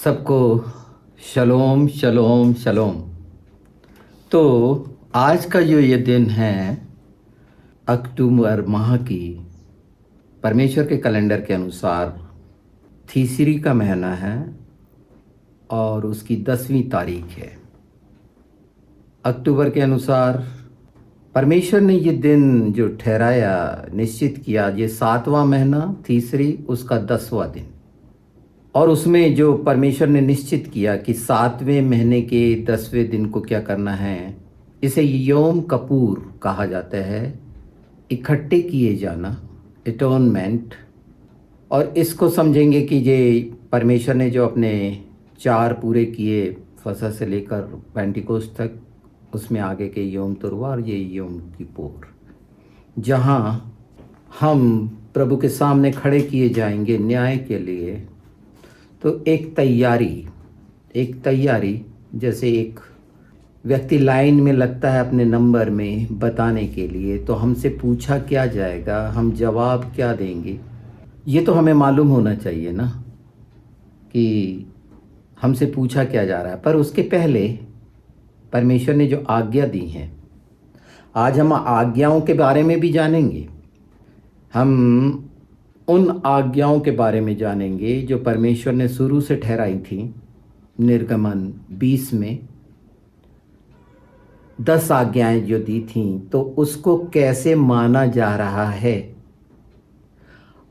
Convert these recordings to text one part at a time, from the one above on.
सबको शलोम शलोम शलोम। तो आज का जो ये दिन है अक्टूबर माह की परमेश्वर के कैलेंडर के अनुसार तीसरी का महीना है और उसकी 10वीं तारीख है। अक्टूबर के अनुसार परमेश्वर ने ये दिन जो ठहराया निश्चित किया, ये 7वां महीना तीसरी उसका 10वां दिन। और उसमें जो परमेश्वर ने निश्चित किया कि 7वें महीने के 10वें दिन को क्या करना है, इसे योम कपूर कहा जाता है, इकट्ठे किए जाना, एटोनमेंट। और इसको समझेंगे कि ये परमेश्वर ने जो अपने 4 पूरे किए फसह से लेकर पेंटिकोस्ट तक, उसमें आगे के योम तुरवा और ये योम किपुर, जहाँ हम प्रभु के सामने खड़े किए जाएंगे न्याय के लिए। तो एक तैयारी जैसे एक व्यक्ति लाइन में लगता है अपने नंबर में बताने के लिए, तो हमसे पूछा क्या जाएगा, हम जवाब क्या देंगे, ये तो हमें मालूम होना चाहिए ना कि हमसे पूछा क्या जा रहा है। पर उसके पहले परमेश्वर ने जो आज्ञा दी हैं, आज हम आज्ञाओं के बारे में भी जानेंगे। हम उन आज्ञाओं के बारे में जानेंगे जो परमेश्वर ने शुरू से ठहराई थी। निर्गमन 20 में 10 आज्ञाएं जो दी थीं, तो उसको कैसे माना जा रहा है।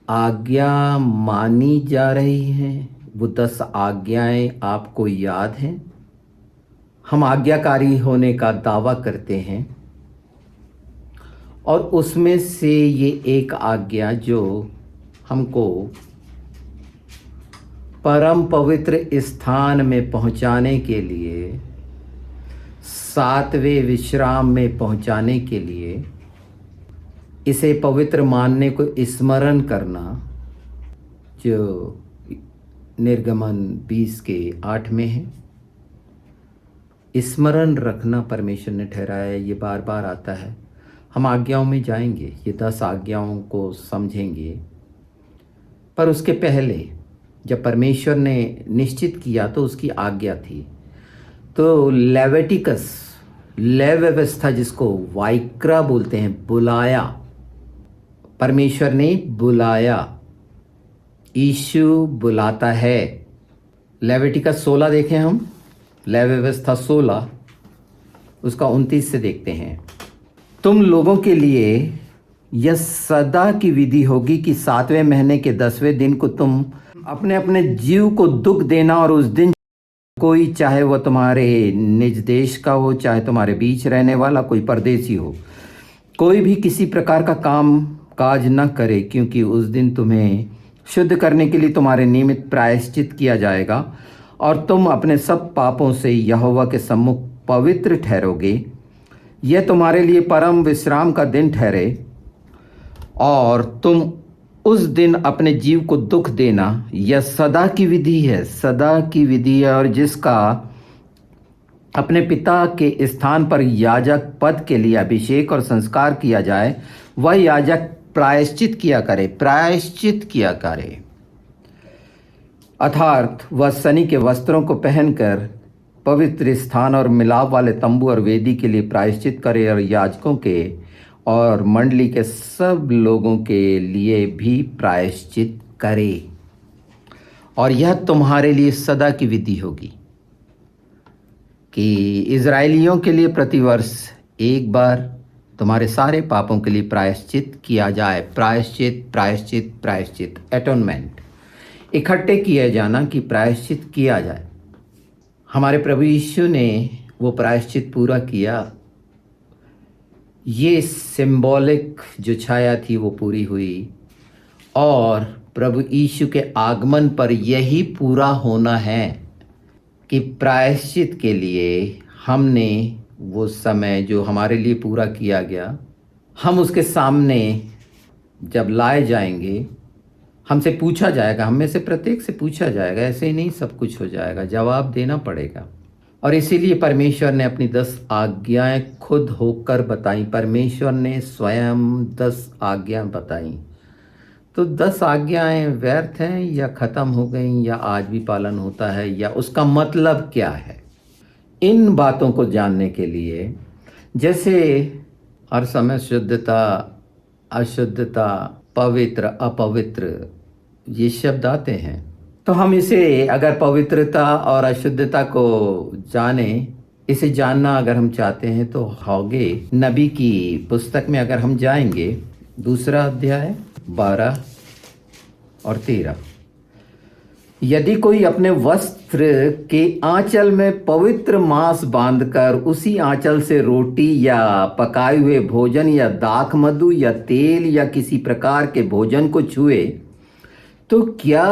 आज्ञा मानी जा रही हैं, वो 10 आज्ञाएं आपको याद हैं। हम आज्ञाकारी होने का दावा करते हैं और उसमें से ये एक आज्ञा जो हमको परम पवित्र स्थान में पहुंचाने के लिए, 7वें विश्राम में पहुंचाने के लिए, इसे पवित्र मानने को स्मरण करना, जो निर्गमन 20 के 8 में है। स्मरण रखना परमेश्वर ने ठहराया, ये बार बार आता है। हम आज्ञाओं में जाएंगे, ये 10 आज्ञाओं को समझेंगे। पर उसके पहले जब परमेश्वर ने निश्चित किया तो उसकी आज्ञा थी। तो लेविटिकस, लय व्यवस्था जिसको वाइक्रा बोलते हैं, बुलाया, परमेश्वर ने बुलाया, यीशु बुलाता है। लेविटिकस 16 देखें हम, लय व्यवस्था 16 उसका 29 से देखते हैं। तुम लोगों के लिए यह सदा की विधि होगी कि 7वें महीने के 10वें दिन को तुम अपने अपने जीव को दुख देना, और उस दिन कोई, चाहे वह तुम्हारे निज देश का हो, चाहे तुम्हारे बीच रहने वाला कोई परदेसी हो, कोई भी किसी प्रकार का काम काज न करे, क्योंकि उस दिन तुम्हें शुद्ध करने के लिए तुम्हारे निमित्त प्रायश्चित किया जाएगा और तुम अपने सब पापों से यहोवा के सम्मुख पवित्र ठहरोगे। यह तुम्हारे लिए परम विश्राम का दिन ठहरे और तुम उस दिन अपने जीव को दुख देना। यह सदा की विधि है, सदा की विधि है। और जिसका अपने पिता के स्थान पर याजक पद के लिए अभिषेक और संस्कार किया जाए, वह याजक प्रायश्चित किया करे, अर्थात वह सनी के वस्त्रों को पहनकर पवित्र स्थान और मिलाप वाले तंबू और वेदी के लिए प्रायश्चित करे, और याजकों के और मंडली के सब लोगों के लिए भी प्रायश्चित करे। और यह तुम्हारे लिए सदा की विधि होगी कि इज़राइलियों के लिए प्रतिवर्ष एक बार तुम्हारे सारे पापों के लिए प्रायश्चित किया जाए। प्रायश्चित, एटोनमेंट, इकट्ठे किया जाना कि प्रायश्चित किया जाए। हमारे प्रभु यीशु ने वो प्रायश्चित पूरा किया। ये सिंबॉलिक जो छाया थी वो पूरी हुई, और प्रभु यीशु के आगमन पर यही पूरा होना है कि प्रायश्चित के लिए हमने वो समय जो हमारे लिए पूरा किया गया, हम उसके सामने जब लाए जाएंगे, हमसे पूछा जाएगा, हम में से प्रत्येक से पूछा जाएगा। ऐसे ही नहीं सब कुछ हो जाएगा, जवाब देना पड़ेगा। और इसीलिए परमेश्वर ने अपनी 10 आज्ञाएं खुद होकर बताई। परमेश्वर ने स्वयं 10 आज्ञा बताई। तो 10 आज्ञाएं व्यर्थ हैं या ख़त्म हो गई या आज भी पालन होता है या उसका मतलब क्या है? इन बातों को जानने के लिए जैसे हर समय शुद्धता, अशुद्धता, पवित्र, अपवित्र ये शब्द आते हैं, तो हम इसे अगर पवित्रता और अशुद्धता को जाने, इसे जानना अगर हम चाहते हैं तो हौगे नबी की पुस्तक में अगर हम जाएंगे, 2 अध्याय 12 और 13, यदि कोई अपने वस्त्र के आंचल में पवित्र मांस बांधकर उसी आंचल से रोटी या पकाए हुए भोजन या दाख मधु या तेल या किसी प्रकार के भोजन को छुए, तो क्या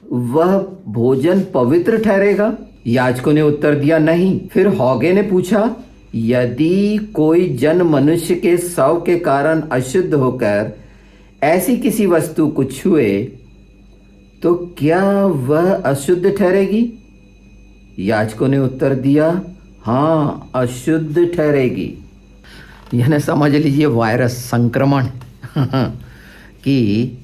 वह भोजन पवित्र ठहरेगा? याजकों ने उत्तर दिया, नहीं। फिर हौगे ने पूछा, यदि कोई जन मनुष्य के शव के कारण अशुद्ध होकर ऐसी किसी वस्तु को छुए, तो क्या वह अशुद्ध ठहरेगी? याजकों ने उत्तर दिया, हाँ, अशुद्ध ठहरेगी। यानी समझ लीजिए वायरस संक्रमण कि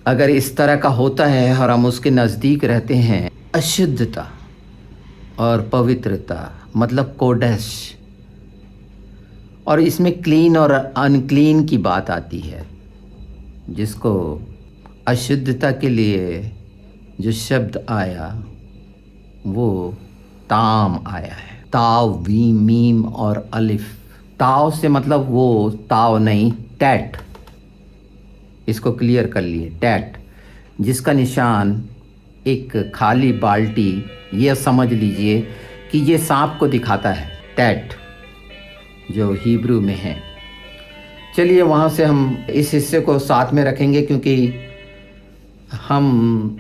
अगर इस तरह का होता है और हम उसके नज़दीक रहते हैं, अशुद्धता और पवित्रता मतलब कोडेश, और इसमें क्लीन और अनक्लीन की बात आती है, जिसको अशुद्धता के लिए जो शब्द आया वो ताम आया है। ताव, वी, मीम और अलिफ। ताव से मतलब वो ताव नहीं, टैट, इसको क्लियर कर लिए, टैट, जिसका निशान एक खाली बाल्टी, ये समझ लीजिए कि ये सांप को दिखाता है, टैट जो हिब्रू में है। चलिए वहाँ से हम इस हिस्से को साथ में रखेंगे, क्योंकि हम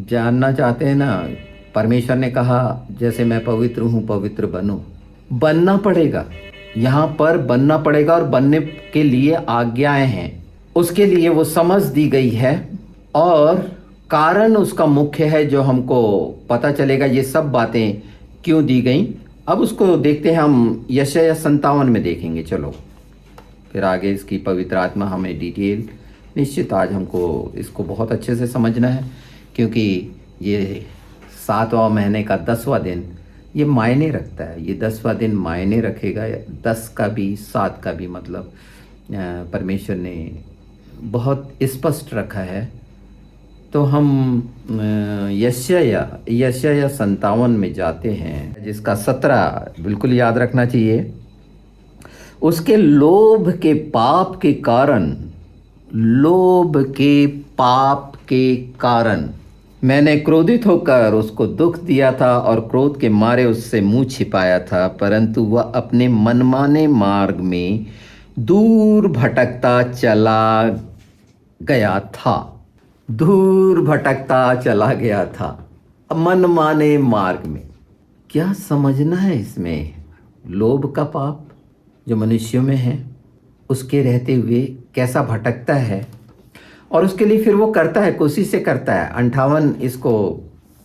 जानना चाहते हैं ना, परमेश्वर ने कहा जैसे मैं पवित्र हूँ पवित्र बनो, बनना पड़ेगा, यहाँ पर बनना पड़ेगा, और बनने के लिए आज्ञाएं हैं, उसके लिए वो समझ दी गई है और कारण उसका मुख्य है जो हमको पता चलेगा ये सब बातें क्यों दी गई। अब उसको देखते हैं हम, यशायाह 57 में देखेंगे। चलो फिर आगे इसकी पवित्र आत्मा हमें डिटेल, निश्चित आज हमको इसको बहुत अच्छे से समझना है, क्योंकि ये 7वां महीने का 10वां दिन ये मायने रखता है। ये 10वां दिन मायने रखेगा, 10 का भी 7 का भी, मतलब परमेश्वर ने बहुत स्पष्ट रखा है। तो हम यशायाह 57 में जाते हैं, जिसका 17 बिल्कुल याद रखना चाहिए। उसके लोभ के पाप के कारण, लोभ के पाप के कारण मैंने क्रोधित होकर उसको दुख दिया था और क्रोध के मारे उससे मुंह छिपाया था, परंतु वह अपने मनमाने मार्ग में दूर भटकता चला गया था। दूर भटकता चला गया था, मनमाने मार्ग में। क्या समझना है इसमें? लोभ का पाप जो मनुष्यों में है, उसके रहते हुए कैसा भटकता है, और उसके लिए फिर वो करता है, कोशिश से करता है। 58 इसको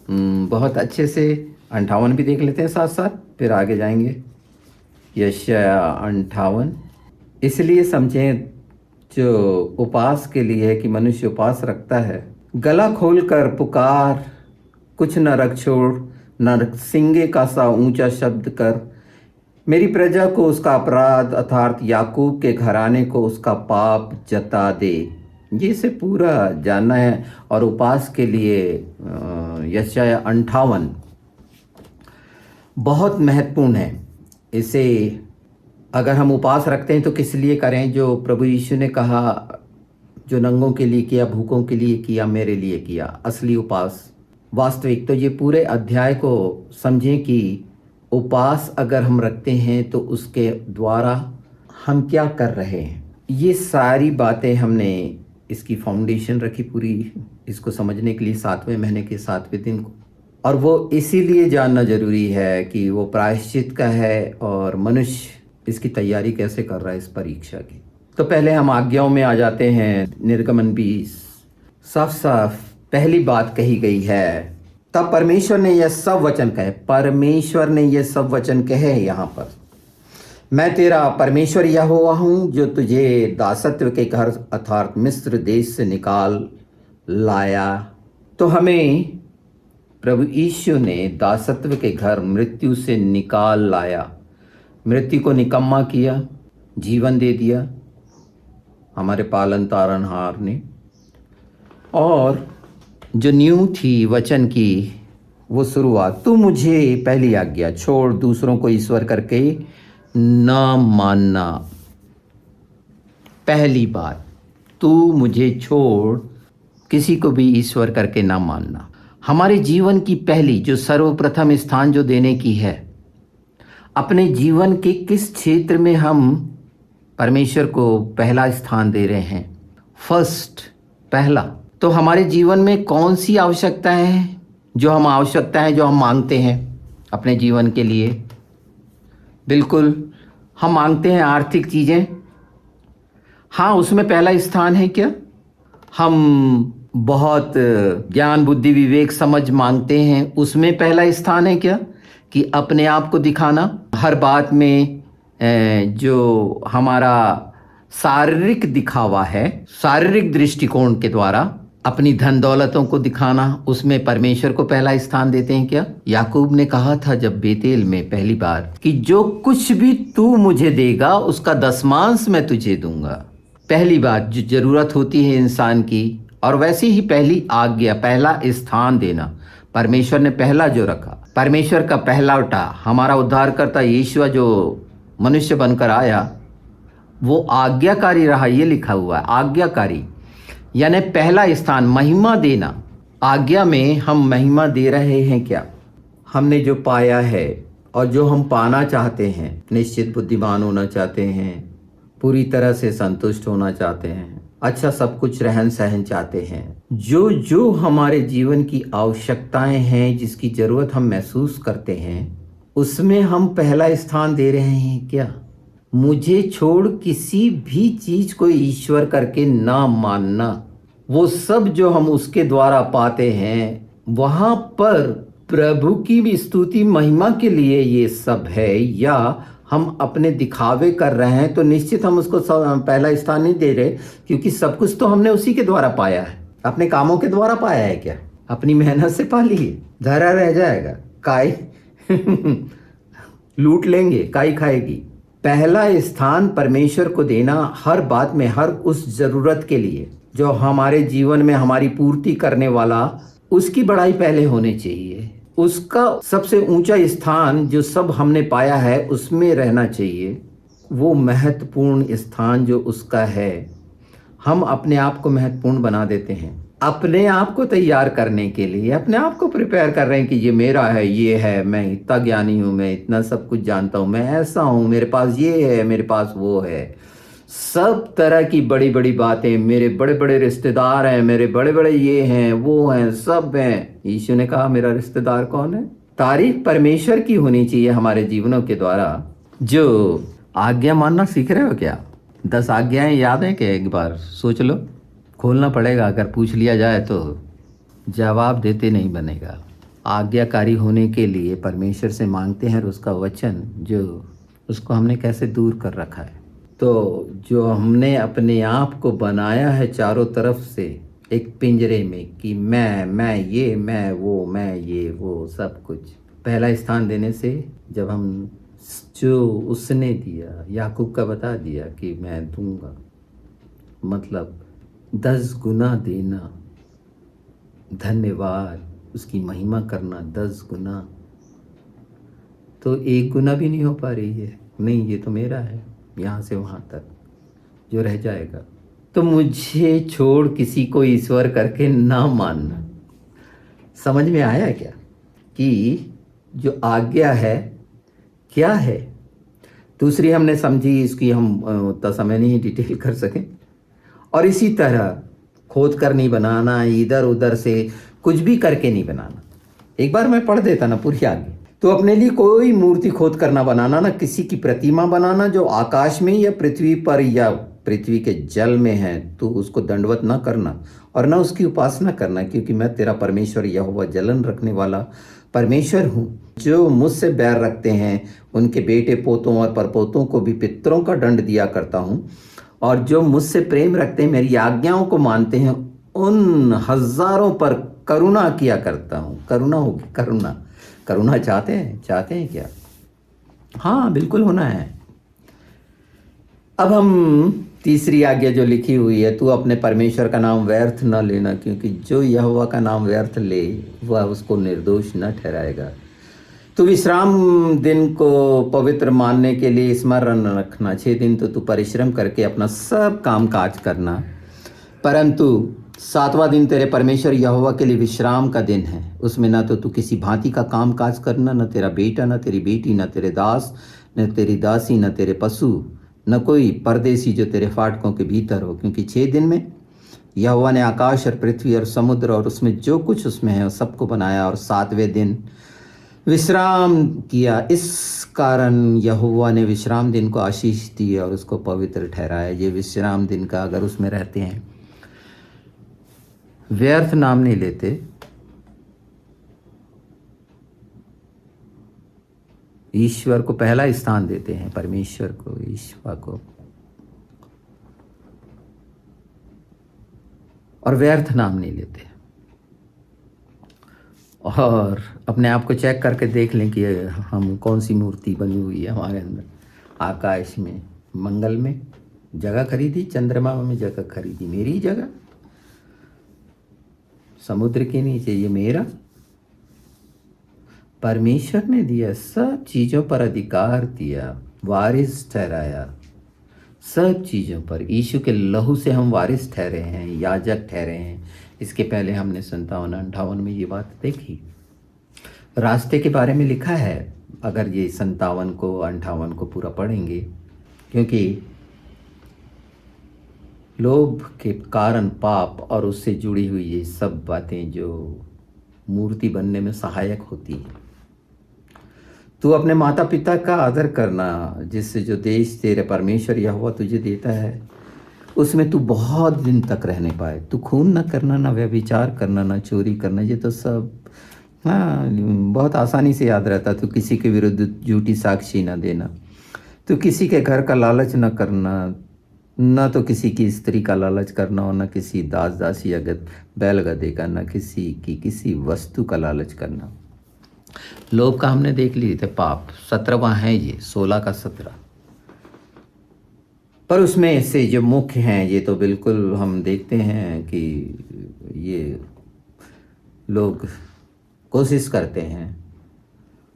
बहुत अच्छे से 58 भी देख लेते हैं साथ साथ, फिर आगे जाएंगे। यशायाह 58 इसलिए समझें जो उपास के लिए है, कि मनुष्य उपास रखता है, गला खोल कर पुकार, कुछ न रख छोड़, न सिंगे का सा ऊंचा शब्द कर, मेरी प्रजा को उसका अपराध अर्थात याकूब के घराने को उसका पाप जता दे। ये से पूरा जानना है। और उपास के लिए यशायाह 58 बहुत महत्वपूर्ण है। इसे अगर हम उपास रखते हैं तो किस लिए करें? जो प्रभु यीशु ने कहा, जो नंगों के लिए किया, भूखों के लिए किया, मेरे लिए किया, असली उपास, वास्तविक। तो ये पूरे अध्याय को समझें कि उपास अगर हम रखते हैं तो उसके द्वारा हम क्या कर रहे हैं। ये सारी बातें हमने इसकी फाउंडेशन रखी पूरी, इसको समझने के लिए 7वें महीने के 7वें दिन को। और वो इसीलिए जानना जरूरी है कि वो प्रायश्चित का है और मनुष्य इसकी तैयारी कैसे कर रहा है इस परीक्षा की। तो पहले हम आज्ञाओं में आ जाते हैं। निर्गमन 20 साफ साफ पहली बात कही गई है, तब परमेश्वर ने यह सब वचन कहे। परमेश्वर ने यह सब वचन कहे यहाँ पर, मैं तेरा परमेश्वर यहोवा हूँ जो तुझे दासत्व के घर अर्थात मिस्र देश से निकाल लाया। तो हमें प्रभु यीशु ने दासत्व के घर मृत्यु से निकाल लाया, मृत्यु को निकम्मा किया, जीवन दे दिया हमारे पालन तारनहार ने। और जो नींव थी वचन की वो शुरुआत, तू मुझे पहली आज्ञा छोड़ दूसरों को ईश्वर करके ना मानना। पहली बात, तू मुझे छोड़ किसी को भी ईश्वर करके ना मानना। हमारे जीवन की पहली जो सर्वप्रथम स्थान जो देने की है, अपने जीवन के किस क्षेत्र में हम परमेश्वर को पहला स्थान दे रहे हैं? फर्स्ट, पहला। तो हमारे जीवन में कौन सी आवश्यकता है जो हम मांगते हैं अपने जीवन के लिए? बिल्कुल, हम मांगते हैं आर्थिक चीज़ें। हाँ, उसमें पहला स्थान है क्या? हम बहुत ज्ञान बुद्धि विवेक समझ मांगते हैं, उसमें पहला स्थान है क्या? कि अपने आप को दिखाना हर बात में, जो हमारा शारीरिक दिखावा है, शारीरिक दृष्टिकोण के द्वारा अपनी धन दौलतों को दिखाना, उसमें परमेश्वर को पहला स्थान देते हैं क्या? याकूब ने कहा था जब बेतेल में पहली बार कि जो कुछ भी तू मुझे देगा उसका दसमांश मैं तुझे दूंगा। पहली बात जो जरूरत होती है इंसान की, और वैसे ही पहली आज्ञा, पहला स्थान देना। परमेश्वर ने पहला जो रखा, परमेश्वर का पहला उठा, हमारा उद्धारकर्ता यीशु जो मनुष्य बनकर आया वो आज्ञाकारी रहा। ये लिखा हुआ है आज्ञाकारी, यानी पहला स्थान महिमा देना। आज्ञा में हम महिमा दे रहे हैं क्या? हमने जो पाया है और जो हम पाना चाहते हैं, निश्चित बुद्धिमान होना चाहते हैं, पूरी तरह से संतुष्ट होना चाहते हैं, अच्छा सब कुछ रहन सहन चाहते हैं, जो जो हमारे जीवन की आवश्यकताएं हैं, जिसकी ज़रूरत हम महसूस करते हैं, उसमें हम पहला स्थान दे रहे हैं क्या? मुझे छोड़ किसी भी चीज़ को ईश्वर करके ना मानना। वो सब जो हम उसके द्वारा पाते हैं, वहाँ पर प्रभु की भी स्तुति महिमा के लिए ये सब है, या हम अपने दिखावे कर रहे हैं, तो निश्चित हम उसको पहला स्थान नहीं दे रहे, क्योंकि सब कुछ तो हमने उसी के द्वारा पाया है। अपने कामों के द्वारा पाया है क्या? अपनी मेहनत से पा लिए? धरा रह जाएगा, काई लूट लेंगे, काई खाएगी। पहला स्थान परमेश्वर को देना हर बात में, हर उस जरूरत के लिए जो हमारे जीवन में हमारी पूर्ति करने वाला, उसकी बड़ाई पहले होनी चाहिए। उसका सबसे ऊंचा स्थान जो सब हमने पाया है उसमें रहना चाहिए। वो महत्वपूर्ण स्थान जो उसका है, हम अपने आप को महत्वपूर्ण बना देते हैं। अपने आप को तैयार करने के लिए अपने आप को प्रिपेयर कर रहे हैं कि ये मेरा है, ये है, मैं इतना ज्ञानी हूँ, मैं इतना सब कुछ जानता हूँ, मैं ऐसा हूँ, मेरे पास ये है, मेरे पास वो है। सब तरह की बड़ी बड़ी बातें, मेरे बड़े बड़े रिश्तेदार हैं, मेरे बड़े बड़े ये हैं, वो हैं, सब हैं। यीशु ने कहा मेरा रिश्तेदार कौन है? तारीफ परमेश्वर की होनी चाहिए हमारे जीवनों के द्वारा। जो आज्ञा मानना सीख रहे हो क्या? 10 आज्ञाएं याद हैं कि? एक बार सोच लो, खोलना पड़ेगा, अगर पूछ लिया जाए तो जवाब देते नहीं बनेगा। आज्ञाकारी होने के लिए परमेश्वर से मांगते हैं, और उसका वचन जो उसको हमने कैसे दूर कर रखा है। तो जो हमने अपने आप को बनाया है चारों तरफ से एक पिंजरे में कि मैं ये, मैं वो, मैं ये वो, सब कुछ पहला स्थान देने से, जब हम जो उसने दिया, याकूब का बता दिया कि मैं दूंगा, मतलब 10 गुना देना, धन्यवाद, उसकी महिमा करना 10 गुना। तो 1 गुना भी नहीं हो पा रही है, नहीं ये तो मेरा है, यहाँ से वहाँ तक जो रह जाएगा। तो मुझे छोड़ किसी को ईश्वर करके ना मानना। समझ में आया क्या कि जो आज्ञा है क्या है? दूसरी हमने समझी, इसकी हम उतना समय नहीं डिटेल कर सकें। और इसी तरह खोद कर नहीं बनाना, इधर उधर से कुछ भी करके नहीं बनाना। एक बार मैं पढ़ देता ना पूरी आगे। तो अपने लिए कोई मूर्ति खोद कर ना बनाना, ना किसी की प्रतिमा बनाना जो आकाश में या पृथ्वी पर या पृथ्वी के जल में है, तो उसको दंडवत ना करना और ना उसकी उपासना करना, क्योंकि मैं तेरा परमेश्वर यहोवा जलन रखने वाला परमेश्वर हूँ। जो मुझसे बैर रखते हैं उनके बेटे पोतों और परपोतों को भी पितरों का दंड दिया करता हूँ, और जो मुझसे प्रेम रखते हैं, मेरी आज्ञाओं को मानते हैं, उन हजारों पर करुणा किया करता हूँ। करुणा होगी, करुणा। करुणा चाहते हैं क्या? हाँ, बिल्कुल होना है। अब हम तीसरी आज्ञा जो लिखी हुई है, तू अपने परमेश्वर का नाम व्यर्थ न लेना, क्योंकि जो यहोवा का नाम व्यर्थ ले वह उसको निर्दोष न ठहराएगा। तू विश्राम दिन को पवित्र मानने के लिए स्मरण रखना। 6 दिन तो तू परिश्रम करके अपना सब काम काज करना, परंतु 7वां दिन तेरे परमेश्वर यहोवा के लिए विश्राम का दिन है। उसमें न तो तू किसी भांति का काम काज करना, न तेरा बेटा, न तेरी बेटी, न तेरे दास, न तेरी दासी, न तेरे पशु, न कोई परदेसी जो तेरे फाटकों के भीतर हो, क्योंकि 6 दिन में यहोवा ने आकाश और पृथ्वी और समुद्र और उसमें जो कुछ उसमें है सबको बनाया, और 7वें दिन विश्राम किया। इस कारण यहोवा ने विश्राम दिन को आशीष दी और उसको पवित्र ठहराया। ये विश्राम दिन का अगर उसमें रहते हैं, व्यर्थ नाम नहीं लेते, ईश्वर को पहला स्थान देते हैं, परमेश्वर को, ईश्वर को, और व्यर्थ नाम नहीं लेते। और अपने आप को चेक करके देख लें कि हम कौन सी मूर्ति बनी हुई है हमारे अंदर। आकाश में, मंगल में जगह खरीदी, चंद्रमा में जगह खरीदी, मेरी जगह। समुद्र के नीचे ये मेरा, परमेश्वर ने दिया, सब चीज़ों पर अधिकार दिया, वारिस ठहराया सब चीज़ों पर। यीशु के लहू से हम वारिस ठहरे हैं, याजक ठहरे हैं। इसके पहले हमने 57-58 में ये बात देखी। रास्ते के बारे में लिखा है, अगर ये 57 को 58 को पूरा पढ़ेंगे, क्योंकि लोभ के कारण पाप और उससे जुड़ी हुई ये सब बातें जो मूर्ति बनने में सहायक होती है। तू अपने माता पिता का आदर करना, जिससे जो देश तेरे परमेश्वर यहोवा तुझे देता है उसमें तू बहुत दिन तक रहने पाए। तू खून न करना, न व्यभिचार करना, न चोरी करना। ये तो सब बहुत आसानी से याद रहता। तू किसी के विरुद्ध झूठी साक्षी न देना। तू किसी के घर का लालच न करना, न तो किसी की स्त्री का लालच करना, और न किसी दास दासी या बैल गधे का, न किसी की किसी वस्तु का लालच करना। लोभ का हमने देख लिए थे पाप, 17वां है ये, 16 का 17। पर उसमें से जो मुख्य हैं ये तो बिल्कुल हम देखते हैं कि ये लोग कोशिश करते हैं।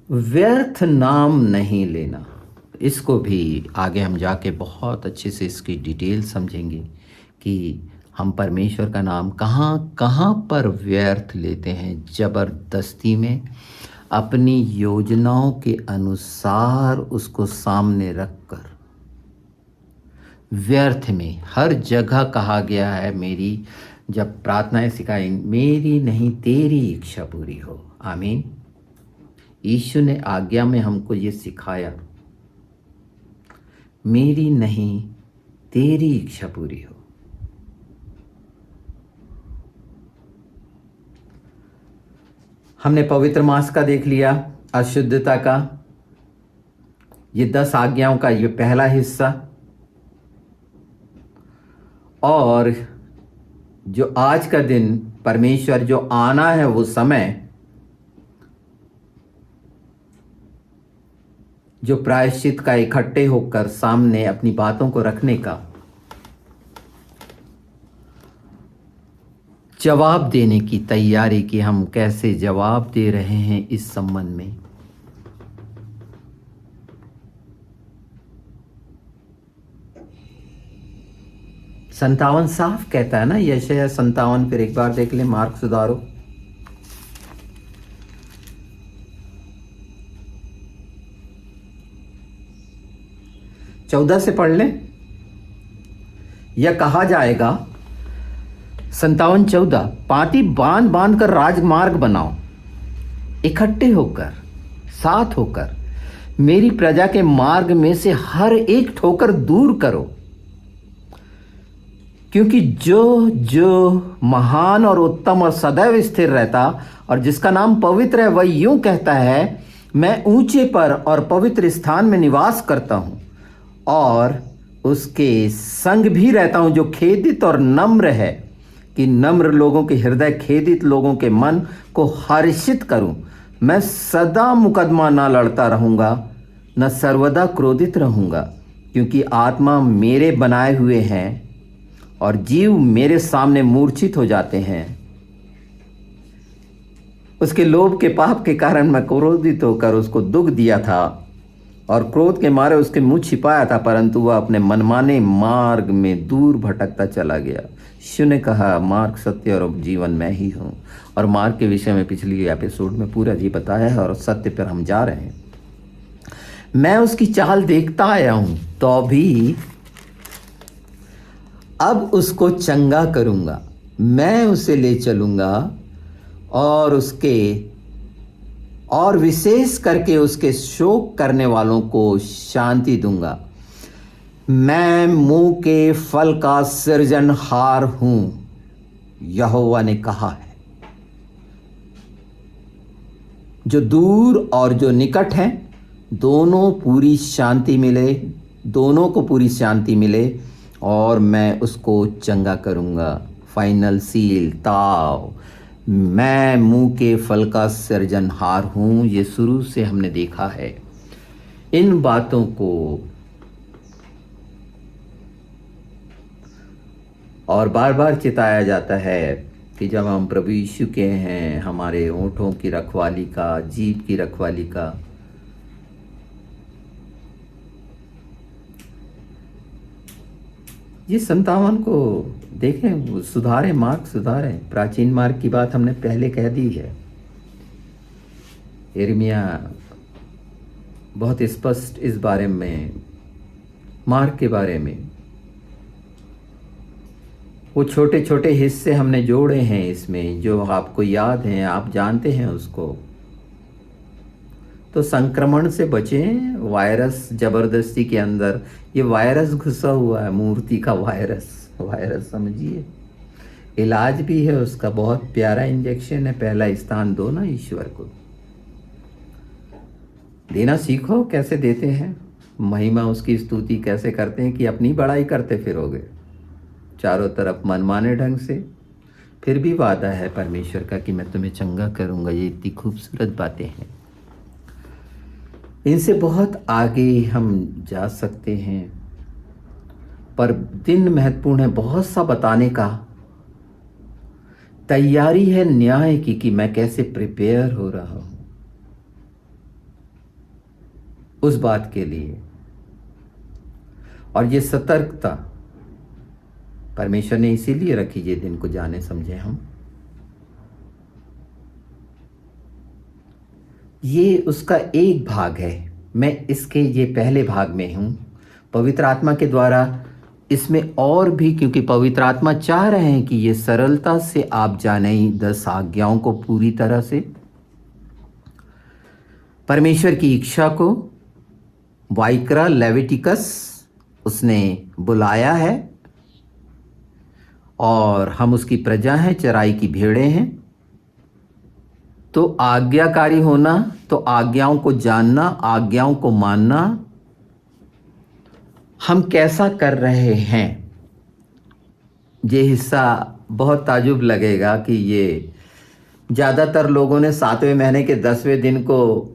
व्यर्थ नाम नहीं लेना, इसको भी आगे हम जाके बहुत अच्छे से इसकी डिटेल समझेंगे कि हम परमेश्वर का नाम कहाँ कहाँ पर व्यर्थ लेते हैं, ज़बरदस्ती में, अपनी योजनाओं के अनुसार उसको सामने रखकर। व्यर्थ में हर जगह कहा गया है, मेरी जब प्रार्थनाएं सिखाई, मेरी नहीं तेरी इच्छा पूरी हो। आमीन। यीशु ने आज्ञा में हमको ये सिखाया, मेरी नहीं तेरी इच्छा पूरी हो। हमने पवित्र मास का देख लिया, अशुद्धता का, ये 10 आज्ञाओं का ये पहला हिस्सा। और जो आज का दिन, परमेश्वर जो आना है वो समय, जो प्रायश्चित का इकट्ठे होकर सामने अपनी बातों को रखने का, जवाब देने की तैयारी की, हम कैसे जवाब दे रहे हैं इस संबंध में। संतावन साफ कहता है ना, यशायाह 57, फिर एक बार देख ले, मार्क सुधारो। चौदह से पढ़ लें। यह कहा जाएगा, 57:14, पार्टी बांध बांध कर राजमार्ग बनाओ, इकट्ठे होकर, साथ होकर मेरी प्रजा के मार्ग में से हर एक ठोकर दूर करो, क्योंकि जो जो महान और उत्तम और सदैव स्थिर रहता और जिसका नाम पवित्र है, वह यूं कहता है, मैं ऊंचे पर और पवित्र स्थान में निवास करता हूं और उसके संग भी रहता हूं, जो खेदित और नम्र है, कि नम्र लोगों के हृदय, खेदित लोगों के मन को हर्षित करूं। मैं सदा मुकदमा ना लड़ता रहूंगा, न सर्वदा क्रोधित रहूंगा, क्योंकि आत्मा मेरे बनाए हुए हैं और जीव मेरे सामने मूर्छित हो जाते हैं। उसके लोभ के पाप के कारण मैं क्रोधित होकर उसको दुख दिया था और क्रोध के मारे उसके मुंह छिपाया था, परंतु वह अपने मनमाने मार्ग में दूर भटकता चला गया। यीशु ने कहा, मार्ग, सत्य और जीवन मैं ही हूँ। और मार्ग के विषय में पिछली एपिसोड में पूरा जी बताया है और सत्य पर हम जा रहे हैं। मैं उसकी चाल देखता आया हूँ, तो भी अब उसको चंगा करूँगा। मैं उसे ले चलूँगा और विशेष करके उसके शोक करने वालों को शांति दूंगा। मैं मुंह के फल का सृजनहार हूं, यहोवा ने कहा है। जो दूर और जो निकट हैं, दोनों को पूरी शांति मिले और मैं उसको चंगा करूंगा। फाइनल सील, ताव, मैं मुंह के फल का सृजनहार हूं। ये शुरू से हमने देखा है। इन बातों को और बार बार चिताया जाता है कि जब हम प्रभु यीशु के हैं, हमारे होठों की रखवाली का, जीभ की रखवाली का, ये 57 को देखें, सुधारें, मार्ग सुधारें। प्राचीन मार्ग की बात हमने पहले कह दी है। यिर्मयाह बहुत स्पष्ट इस बारे में, मार्ग के बारे में, वो छोटे छोटे हिस्से हमने जोड़े हैं इसमें, जो आपको याद हैं, आप जानते हैं उसको। तो संक्रमण से बचें। वायरस जबरदस्ती के अंदर, ये वायरस घुसा हुआ है, मूर्ति का वायरस समझिए। इलाज भी है उसका, बहुत प्यारा इंजेक्शन है। पहला स्थान दो ना ईश्वर को, देना सीखो। कैसे देते हैं, महिमा उसकी स्तुति कैसे करते हैं कि अपनी बड़ाई करते फिरोगे चारों तरफ मनमाने ढंग से। फिर भी वादा है परमेश्वर का कि मैं तुम्हें चंगा करूंगा। ये इतनी खूबसूरत बातें हैं, इनसे बहुत आगे हम जा सकते हैं, पर दिन महत्वपूर्ण है। बहुत सा बताने का तैयारी है न्याय की, कि मैं कैसे प्रिपेयर हो रहा हूं उस बात के लिए। और ये सतर्कता परमेश्वर ने इसीलिए रखी, ये दिन को जाने समझे हम। ये उसका एक भाग है। मैं इसके ये पहले भाग में हूं। पवित्र आत्मा के द्वारा इसमें और भी, क्योंकि पवित्र आत्मा चाह रहे हैं कि ये सरलता से आप जाने 10 आज्ञाओं को पूरी तरह से, परमेश्वर की इच्छा को। वाइक्रा, लेविटिकस उसने बुलाया है और हम उसकी प्रजा हैं, चराई की भेड़ें हैं। तो आज्ञाकारी होना, तो आज्ञाओं को जानना, आज्ञाओं को मानना। हम कैसा कर रहे हैं, ये हिस्सा बहुत ताजुब लगेगा कि ये ज़्यादातर लोगों ने 7वें महीने के 10वें दिन को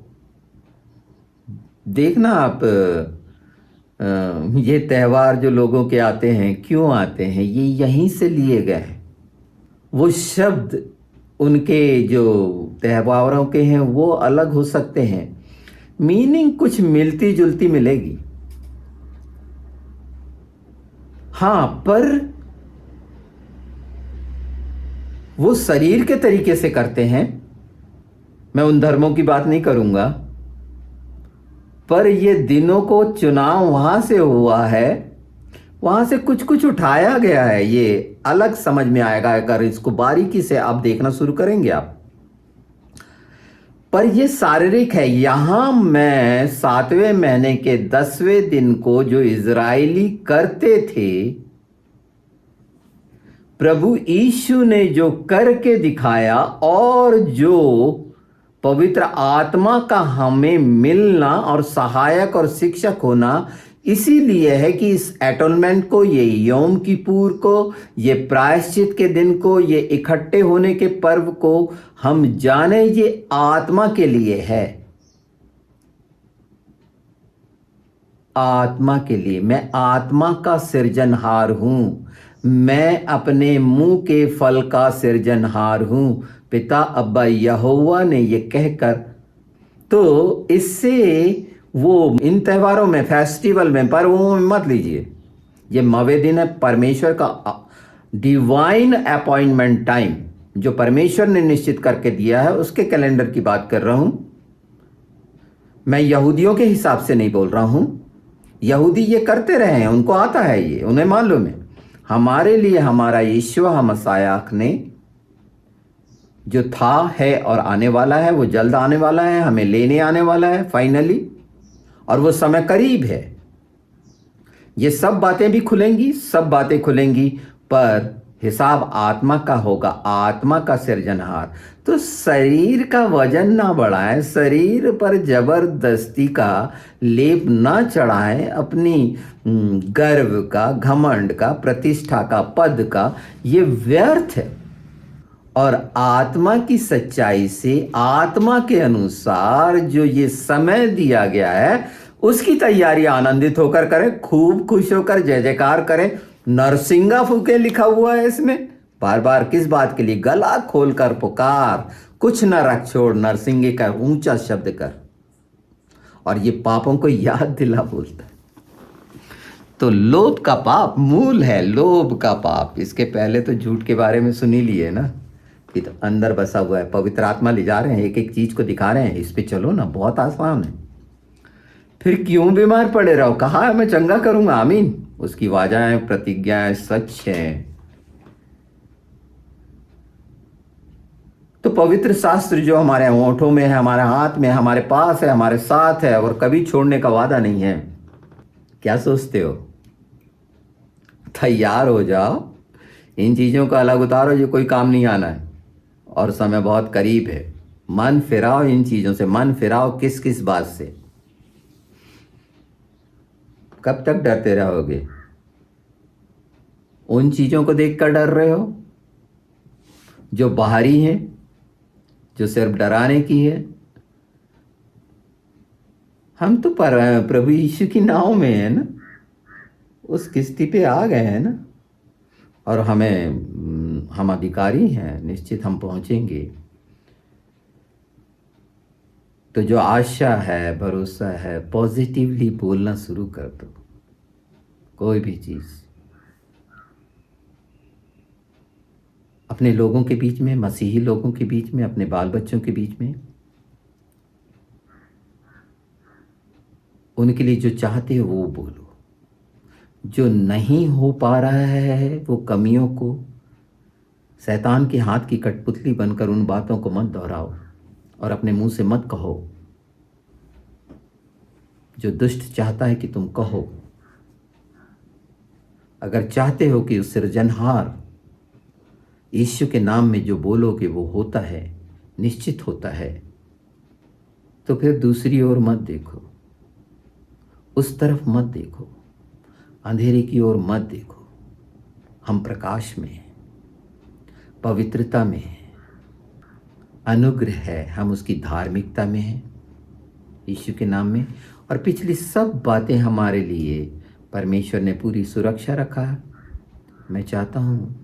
देखना आप। ये त्यौहार जो लोगों के आते हैं, क्यों आते हैं, ये यहीं से लिए गए हैं। वो शब्द उनके जो त्यौहारों के हैं वो अलग हो सकते हैं, मीनिंग कुछ मिलती जुलती मिलेगी, हाँ, पर वो शरीर के तरीके से करते हैं। मैं उन धर्मों की बात नहीं करूंगा, पर ये दिनों को चुनाव वहां से हुआ है, वहां से कुछ कुछ उठाया गया है। ये अलग समझ में आएगा अगर इसको बारीकी से आप देखना शुरू करेंगे आप। पर ये शारीरिक है। यहां मैं 7वें महीने के 10वें दिन को जो इजरायली करते थे, प्रभु यीशु ने जो करके दिखाया और जो पवित्र आत्मा का हमें मिलना और सहायक और शिक्षक होना इसीलिए है कि इस एटोनमेंट को, ये यौम किपुर को, ये प्रायश्चित के दिन को, ये इकट्ठे होने के पर्व को हम जाने ये आत्मा के लिए है। आत्मा के लिए। मैं आत्मा का सृजनहार हूं, मैं अपने मुंह के फल का सृजनहार हूं, पिता अब्बा यहोवा ने ये कहकर। तो इससे वो इन त्योहारों में, फेस्टिवल में, पर्वों में मत लीजिए। ये मवे दिन है, परमेश्वर का डिवाइन अपॉइंटमेंट टाइम जो परमेश्वर ने निश्चित करके दिया है, उसके कैलेंडर की बात कर रहा हूं। मैं यहूदियों के हिसाब से नहीं बोल रहा हूं। यहूदी ये करते रहे हैं, उनको आता है, ये उन्हें मालूम है। हमारे लिए हमारा यीशुआ मसायाक ने जो था, है और आने वाला है, वो जल्द आने वाला है, हमें लेने आने वाला है फाइनली, और वो समय करीब है। ये सब बातें भी खुलेंगी, सब बातें खुलेंगी, पर हिसाब आत्मा का होगा, आत्मा का सृजनहार। तो शरीर का वजन ना बढ़ाएं, शरीर पर जबरदस्ती का लेप ना चढ़ाएं, अपनी गर्व का, घमंड का, प्रतिष्ठा का, पद का, ये व्यर्थ है। और आत्मा की सच्चाई से, आत्मा के अनुसार जो ये समय दिया गया है, उसकी तैयारी आनंदित होकर करें, खूब खुश होकर जय जयकार करें। नरसिंगा फूके लिखा हुआ है इसमें। बार बार किस बात के लिए? गला खोलकर पुकार, कुछ न रख छोड़, नरसिंगे का ऊंचा शब्द कर। और ये पापों को याद दिला बोलता है। तो लोभ का पाप मूल है, लोभ का पाप। इसके पहले तो झूठ के बारे में सुनी लिए ना, कि तो अंदर बसा हुआ है, पवित्र आत्मा ले जा रहे हैं, एक एक चीज को दिखा रहे हैं, इस पे चलो ना, बहुत आसान है। फिर क्यों बीमार पड़े रहो? कहा है मैं चंगा करूंगा, आमीन। उसकी वाजाएं, प्रतिज्ञाएं सच हैं। तो पवित्र शास्त्र जो हमारे होठों में है, हमारे हाथ में, हमारे पास है, हमारे साथ है, और कभी छोड़ने का वादा नहीं है। क्या सोचते हो? तैयार हो जाओ, इन चीजों का अलग उतारो जो कोई काम नहीं आना है, और समय बहुत करीब है। मन फिराओ इन चीजों से, मन फिराओ किस किस बात से? कब तक डरते रहोगे? उन चीजों को देखकर डर रहे हो जो बाहरी हैं, जो सिर्फ डराने की है। हम तो प्रभु यीशु की नाव में है ना, उस किश्ती पे आ गए हैं ना, और हम अधिकारी हैं, निश्चित हम पहुंचेंगे। तो जो आशा है, भरोसा है, पॉजिटिवली बोलना शुरू कर दो। कोई भी चीज अपने लोगों के बीच में, मसीही लोगों के बीच में, अपने बाल बच्चों के बीच में, उनके लिए जो चाहते हो वो बोलो। जो नहीं हो पा रहा है, वो कमियों को शैतान के हाथ की कठपुतली बनकर उन बातों को मत दोहराओ, और अपने मुंह से मत कहो। जो दुष्ट चाहता है कि तुम कहो। अगर चाहते हो कि उस सृजनहार यीशु के नाम में जो बोलोगे वो होता है, निश्चित होता है, तो फिर दूसरी ओर मत देखो, उस तरफ मत देखो, अंधेरे की ओर मत देखो। हम प्रकाश में हैं, पवित्रता में हैं, अनुग्रह है, हम उसकी धार्मिकता में हैं यीशु के नाम में। और पिछली सब बातें हमारे लिए परमेश्वर ने पूरी सुरक्षा रखा है। मैं चाहता हूँ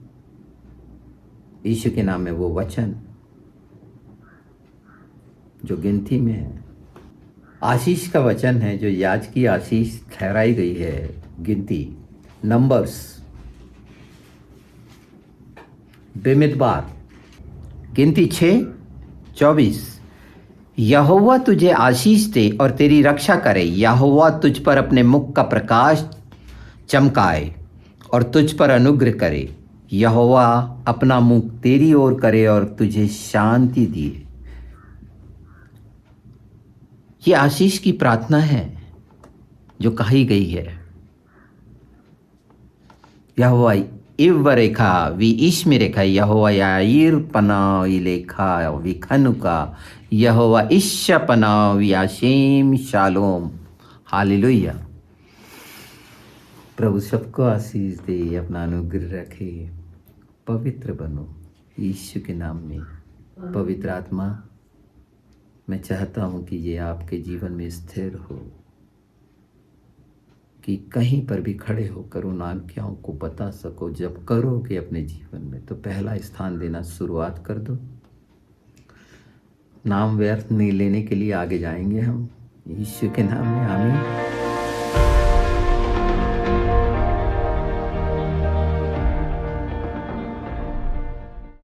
यीशु के नाम में वो वचन जो गिनती में है, आशीष का वचन है, जो याज की आशीष ठहराई गई है, गिनती, नंबर्स, बेमितबार, गिनती 6:24। यहोवा तुझे आशीष दे और तेरी रक्षा करे। यहोवा तुझ पर अपने मुख का प्रकाश चमकाए और तुझ पर अनुग्रह करे। यहोवा अपना मुख तेरी ओर करे और तुझे शांति दिए। ये आशीष की प्रार्थना है जो कही गई है। यहोवा इव रेखा वी इश्म रेखा यहोवा याईर पना लेखा विखनुका यहोवा इश्श पना वियाशेम शालोम। हालेलुया। प्रभु सबको आशीष दे, अपना अनुग्रह रखे, पवित्र बनो यीशु के नाम में। पवित्र आत्मा, मैं चाहता हूँ कि ये आपके जीवन में स्थिर हो, कि कहीं पर भी खड़े होकर उन आज्ञाओं को बता सको। जब करोगे अपने जीवन में तो पहला स्थान देना शुरुआत कर दो। नाम व्यर्थ नहीं लेने के लिए आगे जाएंगे हम, यीशु के नाम में। आमीन।